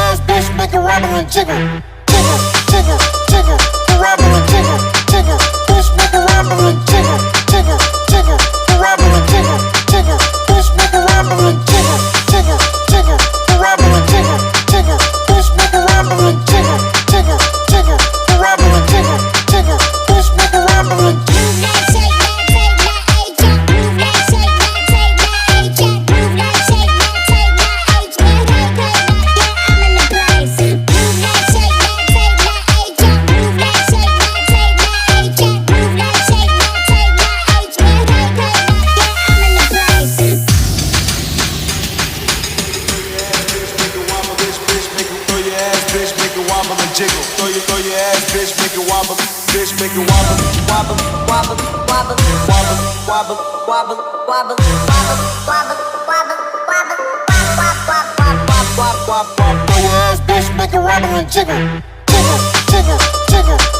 ass bitch, make it wobble and jiggle, jiggle, jiggle, jiggle, wobble and jiggle, jiggle, bitch, make it wobble and jiggle, jiggle, jiggle, wobble and jiggle, jiggle, bitch, make it wobble and jiggle, jiggle, jiggle, wobble and jiggle, jiggle, bitch, make it wobble and jiggle, jiggle, jiggle, wobble and jiggle, jiggle, bitch, make it wobble and jiggle. Throw your ass, bitch, make it wobble and jiggle, jiggle, jiggle, jiggle.